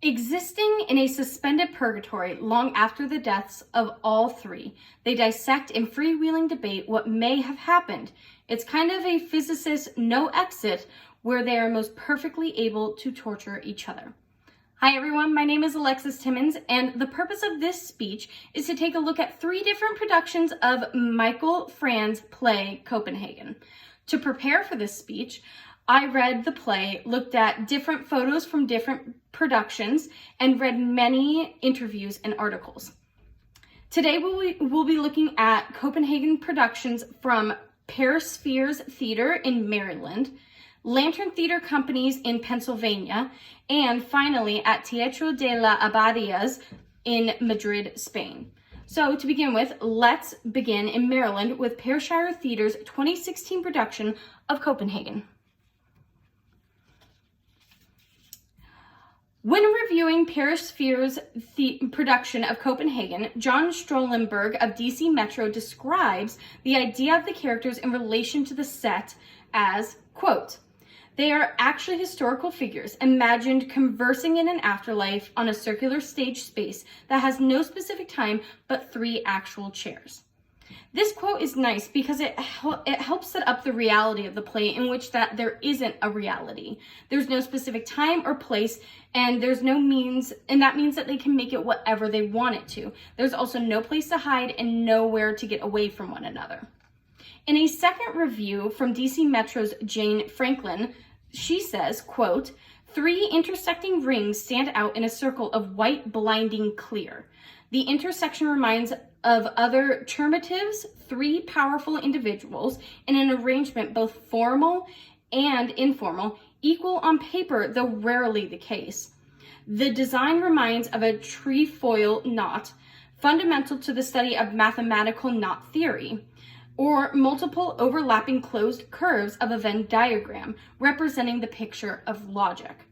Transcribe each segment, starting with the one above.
Existing in a suspended purgatory long after the deaths of all three, they dissect and freewheeling debate what may have happened. It's kind of a physicist's no exit where they are most perfectly able to torture each other. Hi everyone, my name is Alexis Timmons, and the purpose of this speech is to take a look at 3 different productions of Michael Frayn's play, Copenhagen. To prepare for this speech, I read the play, looked at different photos from different productions, and read many interviews and articles. Today we'll be looking at Copenhagen productions from Perispheres Theater in Maryland, Lantern Theater Companies in Pennsylvania, and finally at Teatro de la Abadías in Madrid, Spain. So to begin with, let's begin in Maryland with Perispheres Theater's 2016 production of Copenhagen. When reviewing Perispheres' production of Copenhagen, John Strollenberg of DC Metro describes the idea of the characters in relation to the set as, quote, "They are actually historical figures, imagined conversing in an afterlife on a circular stage space that has no specific time but 3 actual chairs." This quote is nice because it helps set up the reality of the play, in which that there isn't a reality. There's no specific time or place, and there's no means, and that means that they can make it whatever they want it to. There's also no place to hide and nowhere to get away from one another. In a second review from DC Metro's Jane Franklin, she says, quote, "3 intersecting rings stand out in a circle of white blinding clear. The intersection reminds of other termitives, 3 powerful individuals in an arrangement both formal and informal, equal on paper, though rarely the case. The design reminds of a trefoil knot, fundamental to the study of mathematical knot theory, or multiple overlapping closed curves of a Venn diagram, representing the picture of logic."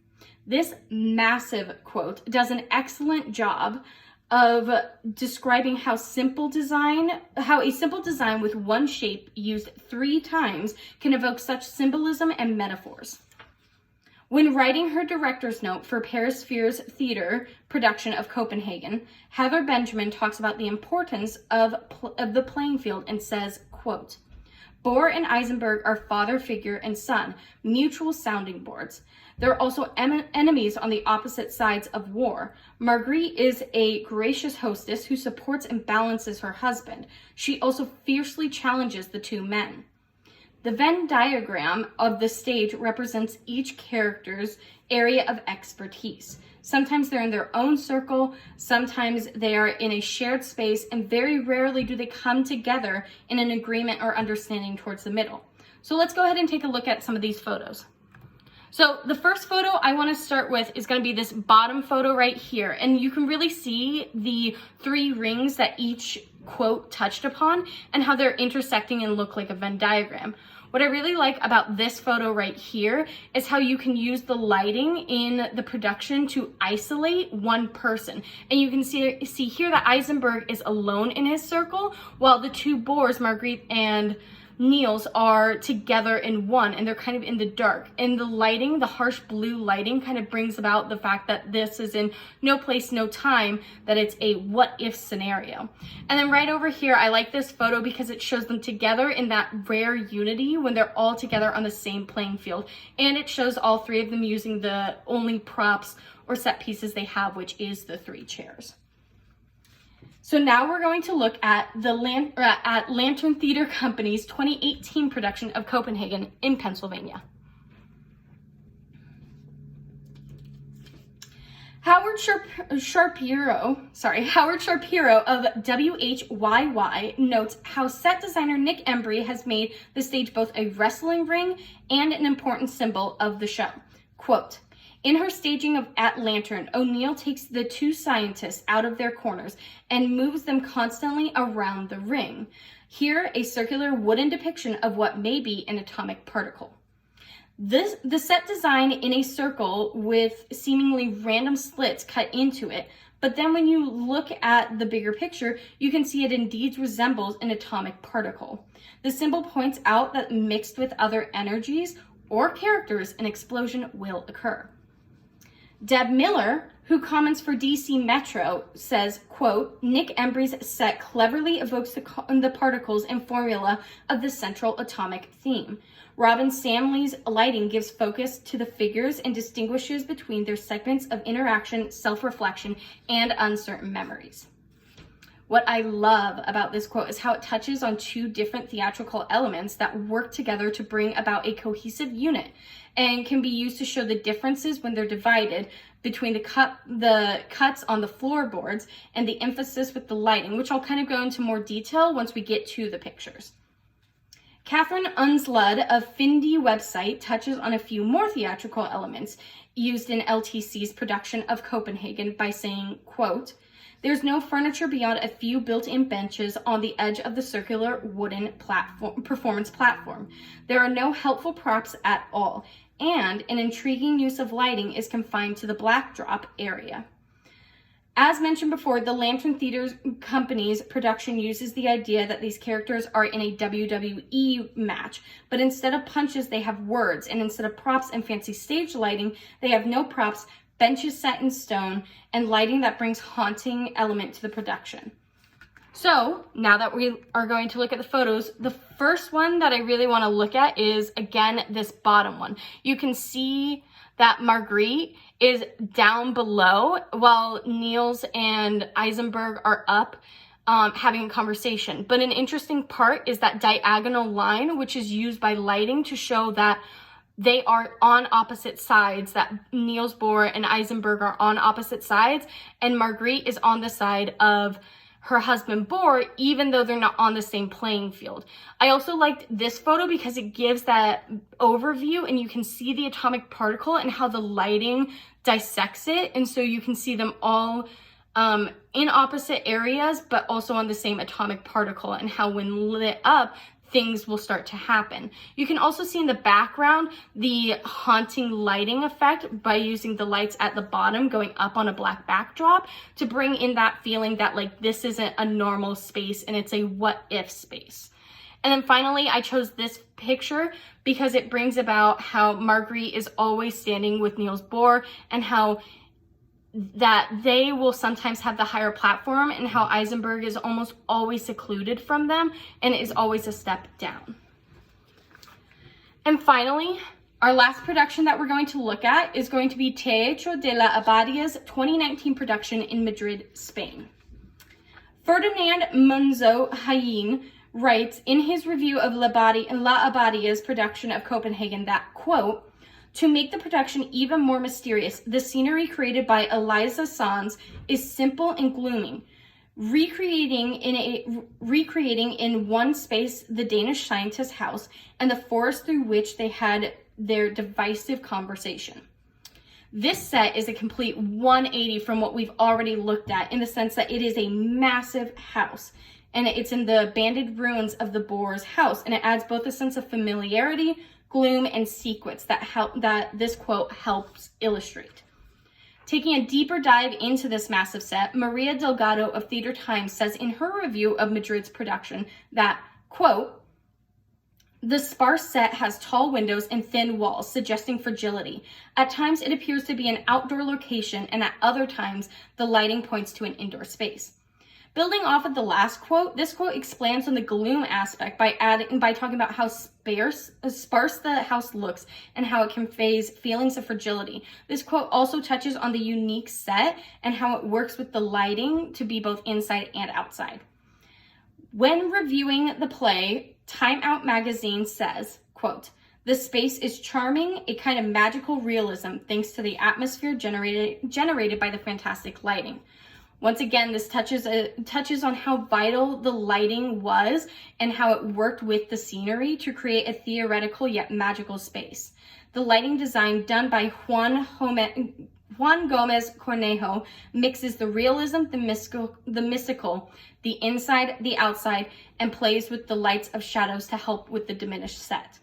This massive quote does an excellent job of describing how a simple design with one shape used 3 times can evoke such symbolism and metaphors. When writing her director's note for Perispheres Theater production of Copenhagen, Heather Benjamin talks about the importance of the playing field and says, quote, "Bohr and Eisenberg are father figure and son, mutual sounding boards. They're also enemies on the opposite sides of war. Marguerite is a gracious hostess who supports and balances her husband. She also fiercely challenges the 2 men. The Venn diagram of the stage represents each character's area of expertise. Sometimes they're in their own circle, sometimes they are in a shared space, and very rarely do they come together in an agreement or understanding towards the middle." So let's go ahead and take a look at some of these photos. So the first photo I want to start with is going to be this bottom photo right here. And you can really see the 3 rings that each quote touched upon and how they're intersecting and look like a Venn diagram. What I really like about this photo right here is how you can use the lighting in the production to isolate one person. And you can see here that Eisenberg is alone in his circle, while the 2 Bohrs, Marguerite and Niels, are together in one, and they're kind of in the dark. And the lighting, the harsh blue lighting, kind of brings about the fact that this is in no place, no time, that it's a what if scenario. And then right over here, I like this photo because it shows them together in that rare unity when they're all together on the same playing field. And it shows all 3 of them using the only props or set pieces they have, which is the 3 chairs. So now we're going to look at Lantern Theater Company's 2018 production of Copenhagen in Pennsylvania. Howard Shapiro of WHYY notes how set designer Nick Embry has made the stage both a wrestling ring and an important symbol of the show. Quote, "In her staging at Lantern, O'Neill takes the 2 scientists out of their corners and moves them constantly around the ring. Here, a circular wooden depiction of what may be an atomic particle. The set design in a circle with seemingly random slits cut into it, but then when you look at the bigger picture, you can see it indeed resembles an atomic particle. The symbol points out that mixed with other energies or characters, an explosion will occur." Deb Miller, who comments for DC Metro, says, quote, Nick Embry's set cleverly evokes the particles and formula of the central atomic theme. Robin Samley's lighting gives focus to the figures and distinguishes between their segments of interaction, self-reflection, and uncertain memories. What I love about this quote is how it touches on two different theatrical elements that work together to bring about a cohesive unit and can be used to show the differences when they're divided between the cuts on the floorboards and the emphasis with the lighting, which I'll kind of go into more detail once we get to the pictures. Catherine Unslud of Findy website touches on a few more theatrical elements used in LTC's production of Copenhagen by saying, quote, there's no furniture beyond a few built-in benches on the edge of the circular wooden performance platform. There are no helpful props at all, and an intriguing use of lighting is confined to the backdrop area. As mentioned before, the Lantern Theater Company's production uses the idea that these characters are in a WWE match, but instead of punches, they have words, and instead of props and fancy stage lighting, they have no props, benches set in stone, and lighting that brings haunting element to the production. So now that we are going to look at the photos, the first one that I really want to look at is, again, this bottom one. You can see that Marguerite is down below while Niels and Eisenberg are up having a conversation. But an interesting part is that diagonal line, which is used by lighting to show that they are on opposite sides, that Niels Bohr and Eisenberg are on opposite sides, and Marguerite is on the side of her husband Bohr, even though they're not on the same playing field. I also liked this photo because it gives that overview and you can see the atomic particle and how the lighting dissects it. And so you can see them all in opposite areas, but also on the same atomic particle, and how when lit up, things will start to happen. You can also see in the background the haunting lighting effect by using the lights at the bottom going up on a black backdrop to bring in that feeling that like this isn't a normal space and it's a what if space. And then finally, I chose this picture because it brings about how Marguerite is always standing with Niels Bohr, and how that they will sometimes have the higher platform, and how Eisenberg is almost always secluded from them and is always a step down. And finally, our last production that we're going to look at is going to be Teatro de la Abadia's 2019 production in Madrid, Spain. Ferdinand Munzo Hayin writes in his review of La Abadia's production of Copenhagen that, quote, to make the production even more mysterious, the scenery created by Eliza Sanz is simple and gloomy, recreating in one space the Danish scientist's house and the forest through which they had their divisive conversation. This set is a complete 180 from what we've already looked at, in the sense that it is a massive house, and it's in the banded ruins of the Bohr's house, and it adds both a sense of familiarity, gloom, and sequence that this quote helps illustrate. Taking a deeper dive into this massive set, Maria Delgado of Theater Times says in her review of Madrid's production that, quote, the sparse set has tall windows and thin walls, suggesting fragility. At times, it appears to be an outdoor location, and at other times, the lighting points to an indoor space. Building off of the last quote, this quote expands on the gloom aspect by talking about how sparse the house looks and how it conveys feelings of fragility. This quote also touches on the unique set and how it works with the lighting to be both inside and outside. When reviewing the play, Time Out magazine says, quote, the space is charming, a kind of magical realism thanks to the atmosphere generated by the fantastic lighting. Once again, this touches on how vital the lighting was and how it worked with the scenery to create a theoretical yet magical space. The lighting design done by Juan Gomez Cornejo mixes the realism, the mystical, the inside, the outside, and plays with the lights of shadows to help with the diminished set.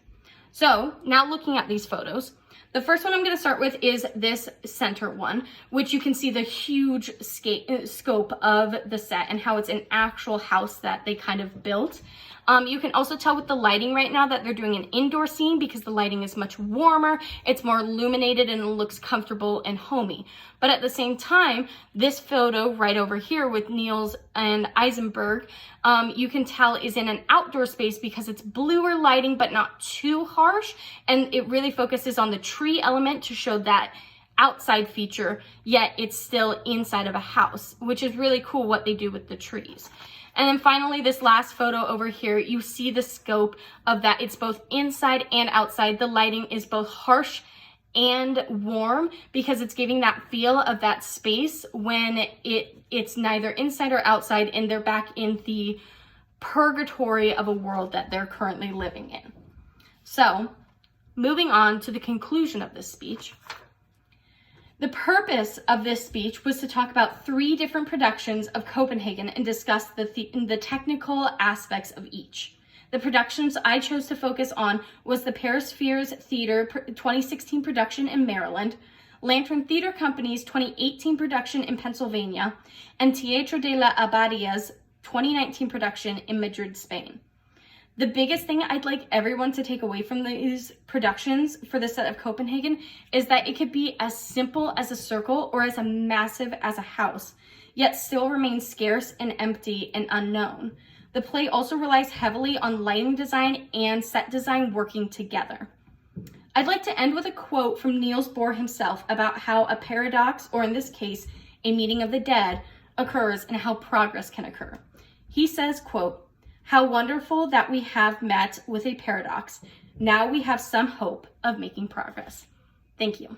So now looking at these photos, the first one I'm going to start with is this center one, which you can see the huge scope of the set and how it's an actual house that they kind of built. You can also tell with the lighting right now that they're doing an indoor scene because the lighting is much warmer, it's more illuminated, and it looks comfortable and homey. But at the same time, this photo right over here with Niels and Eisenberg, you can tell is in an outdoor space because it's bluer lighting but not too harsh, and it really focuses on the tree element to show that outside feature, yet it's still inside of a house, which is really cool what they do with the trees. And then finally, this last photo over here, you see the scope of that. It's both inside and outside. The lighting is both harsh and warm because it's giving that feel of that space when it's neither inside or outside, and they're back in the purgatory of a world that they're currently living in. So, moving on to the conclusion of this speech. The purpose of this speech was to talk about 3 different productions of Copenhagen and discuss the technical aspects of each. The productions I chose to focus on was the Paris Spheres Theater 2016 production in Maryland, Lantern Theater Company's 2018 production in Pennsylvania, and Teatro de la Abadia's 2019 production in Madrid, Spain. The biggest thing I'd like everyone to take away from these productions for the set of Copenhagen is that it could be as simple as a circle or as massive as a house, yet still remain scarce and empty and unknown. The play also relies heavily on lighting design and set design working together. I'd like to end with a quote from Niels Bohr himself about how a paradox, or in this case, a meeting of the dead, occurs and how progress can occur. He says, quote, "How wonderful that we have met with a paradox. Now we have some hope of making progress." Thank you.